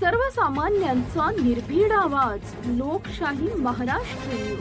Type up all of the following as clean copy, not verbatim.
सर्वसामान्यांचा निर्भीड आवाज. लोकशाही महाराष्ट्र न्यूज.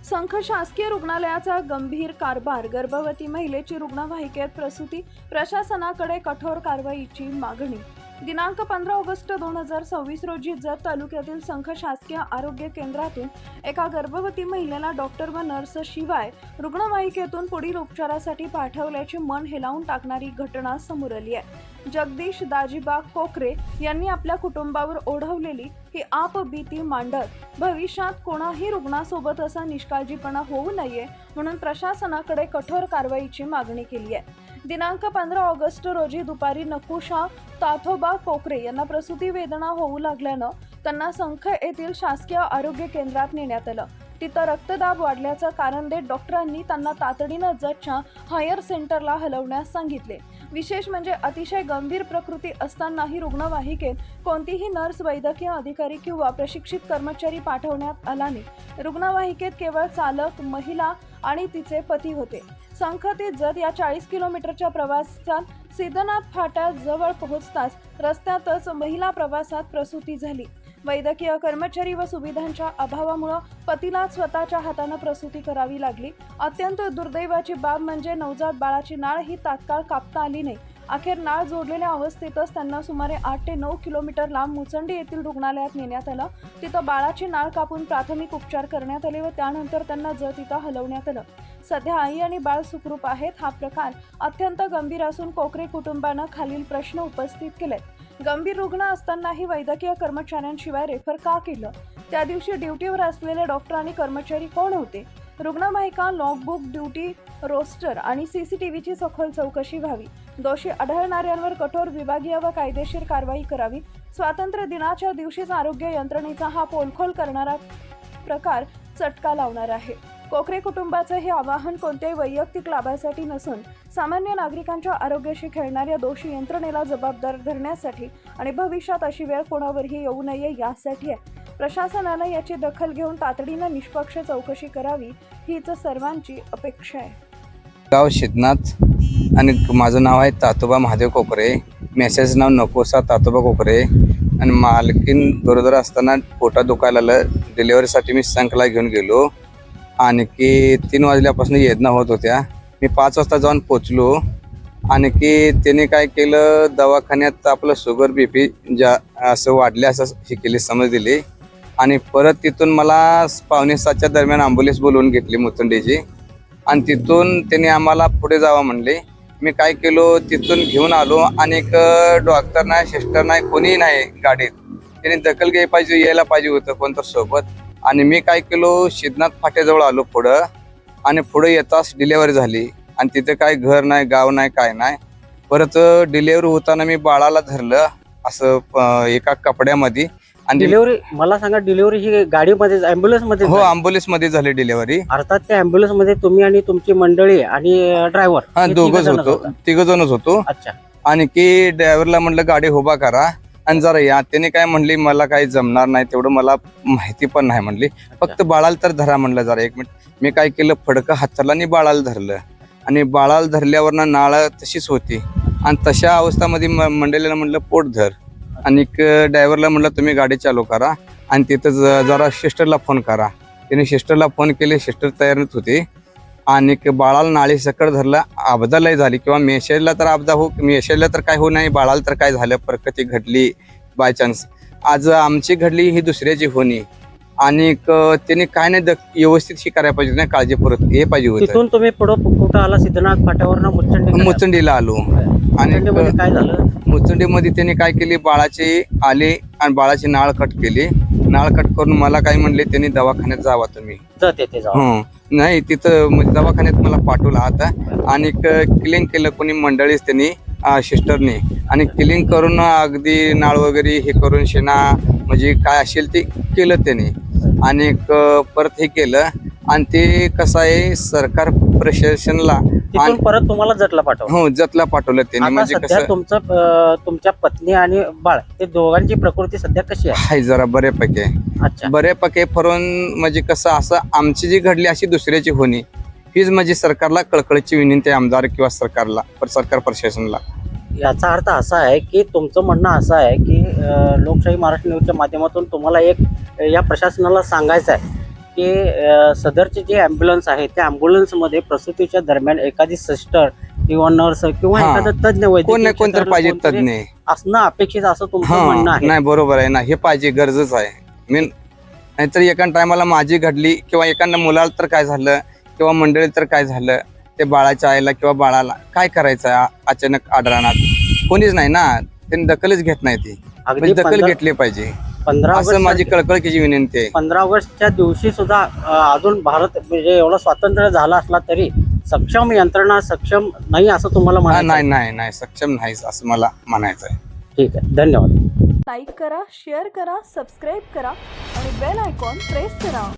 संख शासकीय रुग्णालयाचा गंभीर कारभार. गर्भवती महिलेची रुग्णवाहिकेत प्रसूती. प्रशासनाकडे कठोर कारवाईची मागणी. दिनांक 15 ऑगस्ट 2026 रोजी जत तालुक्यातील संख शासकीय आरोग्य केंद्रातून एका गर्भवती महिलेला डॉक्टर व नर्स शिवाय रुग्णवाहिकेतून पुढील उपचारासाठी पाठवल्याची मन हेलावून टाकणारी घटना समोर आली आहे. जगदीश दाजीबा कोकरे यांनी आपल्या कुटुंबावर ओढवलेली ही आपबीती मांडत भविष्यात कोणाही रुग्णासोबत असा निष्काळजीपणा होऊ नये म्हणून प्रशासनाकडे कठोर कारवाईची मागणी केली आहे. दिनांक 15 ऑगस्ट रोजी दुपारी नकुशा ताथोबा कोकरे यांना प्रसूती वेदना होऊ लागल्यानं त्यांना संख येथील शासकीय आरोग्य केंद्रात नेण्यात आलं. तिथं रक्तदाब वाढल्याचं कारण देत डॉक्टरांनी त्यांना तातडीनं जतच्या हायर सेंटरला हलवण्यास सांगितले. विशेष म्हणजे अतिशय गंभीर प्रकृती असतानाही रुग्णवाहिकेत कोणतीही नर्स, वैद्यकीय अधिकारी किंवा प्रशिक्षित कर्मचारी पाठवण्यात आला नाही. रुग्णवाहिकेत केवळ चालक, महिला आणि तिचे पती होते. संख ते जत या 40 किलोमीटरच्या प्रवासात सिद्धनाथ फाट्याजवळ पोहोचताच रस्त्यातच महिला प्रवासात प्रसूती झाली. वैद्यकीय कर्मचारी व सुविधांच्या अभावामुळे पतीला स्वतःच्या हाताने प्रसूती करावी लागली. अत्यंत दुर्दैवाची बाब म्हणजे नवजात बाळाची नाळ ही तात्काळ कापता आली नाही. अखेर नाळ जोडलेल्या अवस्थेतच त्यांना सुमारे 8 ते 9 किलोमीटर लांब मुचंडी येथील रुग्णालयात नेण्यात आलं. तिथं बाळाची नाळ कापून प्राथमिक उपचार करण्यात आले व त्यानंतर त्यांना जत इथं हलवण्यात आलं. सध्या आई आणि बाळ सुखरूप आहेत. हा प्रकार अत्यंत गंभीर असून कोकरे कुटुंबानं खालील प्रश्न उपस्थित केलेत. गंभीर रुग्ण असतानाही वैद्यकीय कर्मचाऱ्यांशिवाय रेफर का केलं? त्या दिवशी ड्युटीवर असलेले डॉक्टर आणि कर्मचारी कोण होते? रुग्णवाहिका, लॉगबुक, ड्युटी रोस्टर आणि सीसीटीव्हीची सखोल चौकशी व्हावी. दोषी आढळणाऱ्यांवर कठोर विभागीय व कायदेशीर कारवाई करावी. स्वातंत्र्य दिनाच्या दिवशीच आरोग्य यंत्रणेचा हा पोलखोल करणारा प्रकार चटका लावणार आहे. कोकरे कुटुंबाचं हे आवाहन कोणत्याही वैयक्तिक लाभासाठी नसून सामान्य नागरिकांच्या आरोग्याशी खेळणाऱ्या दोषी यंत्रणेला जबाबदार धरण्यासाठी आणि भविष्यात अशी वेळ कोणावरही येऊ नये यासाठी आहे. प्रशासनानं याची दखल घेऊन तातडीनं निष्पक्ष चौकशी करावी हीच सर्वांची अपेक्षा आहे. गाव सिद्धनाथ आणि माझं नाव आहे तातोबा महादेव कोकरे. मेसेज नाव नकोसा तातोबा कोकरे. आणि मालकीन गरोदर असताना पोटात दुखायला आलं. डिलिव्हरीसाठी मी संखला घेऊन गेलो आणि की 3 वाजल्यापासून वेदना होत होत्या. मी 5 वाजता जाऊन पोचलो आणि की त्याने काय केलं, दवाखान्यात आपलं शुगर BP असं वाढले असं हे केली, समज दिली. आणि परत तिथून मला 5:45च्या दरम्यान ॲम्ब्युलन्स बोलवून घेतली मुचंडीची आणि तिथून त्याने आम्हाला पुढे जावं म्हणले. मी काय केलो, तिथून घेऊन आलो आणि एक डॉक्टर नाही, सिस्टर नाही, कोणीही नाही गाडीत. त्याने दखल घ्यायला पाहिजे, यायला पाहिजे होतं कोणतं सोबत. आणि मी काय केलो, सिद्धनाथ फाट्याजवळ आलो पुढं आणि पुढे येताच डिलेव्हरी झाली. आणि तिथे काय घर नाही, गाव नाही, काय नाही. परत डिलेव्हरी होताना मी बाळाला धरलं असं एका कपड्यामध्ये. आणि डिलिव्हरी मला सांगा, डिलिव्हरी ही गाडीमध्ये, ॲम्ब्युलन्स मध्ये? हो, ॲम्ब्युलन्स मध्ये झाली डिलेव्हरी. अर्थात त्या ॲम्ब्युलन्स मध्ये तुम्ही आणि तुमची मंडळी आणि ड्रायव्हर? हा, दोघंच होतो, 3 जणच होतो. अच्छा. आणि की ड्रायव्हरला म्हणलं गाडी उभा करा आणि जरा या. त्याने काय म्हणली, मला काही जमणार नाही, तेवढं मला माहिती पण नाही म्हणली. फक्त बाळाला तर धरा म्हणलं जरा 1 मिनिट. मी काय केलं, फडकं हाताला आणि बाळाला धरलं. आणि बाळाला धरल्यावर नाळ तशीच होती. आणि तशा अवस्थामध्ये मंडळीला म्हणलं पोट धर. आणि ड्रायव्हरला म्हणलं तुम्ही गाडी चालू करा आणि तिथं जरा सिस्टरला फोन करा. त्याने सिस्टरला फोन केले. सिस्टर तयार होती. आणि बाळाला नाळी सकट धरला. अपघात लय झाली किंवा मेसेजला तर अपघात हो, मेसेजला तर काय हो नाही, बाळाला तर काय झालं, प्रकृती घडली बाय चान्स. आज आमची घडली, ही दुसऱ्याची होणी. आणि त्याने काय नाही व्यवस्थित ही करायला पाहिजे, नाही काळजीपूर्वक हे पाहिजे होतं. तिथून तुम्ही पुढं कुठं आला? सिद्धनाथ फाट्यावर मुचंडीला आलो. आणि काय झालं, मुचंडीमध्ये त्याने काय केली, बाळाची आली आणि बाळाची नाळ कट केली. नाळ कट करून मला काय म्हणले, त्यांनी दवाखान्यात जावा तुम्ही. नाही, तिथं म्हणजे दवाखान्यात मला पाठवलं आता. आणि क्लिंग केलं कोणी मंडळीच, त्यांनी सिस्टरने. आणि क्लिंग करून अगदी नाळ वगैरे हे करून शेणा म्हणजे काय असेल ते केलं त्याने. आणि परत हे केलं. आणि ते कसं आहे, सरकार प्रशासनाला परत तुम्हाला जतला पाठवलं? हो, जतला पाठवलं त्यांनी. म्हणजे कसं, तुमच्या पत्नी आणि बाळ ते दोघांची प्रकृती सध्या कशी आहे? जरा बऱ्यापैकी आहे. अच्छा. बऱ्यापैकी फरून म्हणजे कसं, असं आमची जी घडली अशी दुसऱ्याची होणी हीच म्हणजे सरकारला कळकळीची विनंती आहे, आमदार किंवा सरकारला, सरकार प्रशासनाला. याचा अर्थ असा आहे की तुमचं म्हणणं असं आहे की लोकशाही महाराष्ट्र न्यूजच्या माध्यमातून तुम्हाला एक या प्रशासनाला सांगायचं आहे की सदरचे जे ॲम्ब्युलन्स आहे त्या ॲम्ब्युलन्समध्ये प्रसूतीच्या दरम्यान एखादी सिस्टर किंवा नर्स किंवा हा. एखादा तज्ज्ञ कोण वैद्यकीय नाही कोणतरी क्षेत्रातलं पाहिजे कोणतरी तज्ञ. असणं अपेक्षित असं तुमचं म्हणणं हा आहे. नाही बरोबर आहे ना, हे पाहिजे, गरजच आहे. नाहीतर एका टायमाला माझी घडली किंवा एखाद्या मुलाला तर काय झालं किंवा मंडळी तर काय झालं, ते बाळाच्या आईला किंवा बाळाला काय करायचं आहे अचानक आढळणार कोणीच नाही ना, त्यांनी दखलच घेत नाही ती. अगदी म्हणजे दखल घेतली पाहिजे 15 असं माझी ऑगस्ट कळकळीची विनंती आहे. 15 ऑगस्टच्या दिवशी सुद्धा अजून भारत म्हणजे एवढं स्वातंत्र्य झालं असला तरी सक्षम यंत्रणा सक्षम नाही असं तुम्हाला हा, म्हणायचं आहे? नाही नाही नाही सक्षम नाहीच असं मला म्हणायचं आहे. ठीक आहे, धन्यवाद. लाईक करा, शेअर करा, सबस्क्राईब करा आणि बेल आयकॉन प्रेस करा.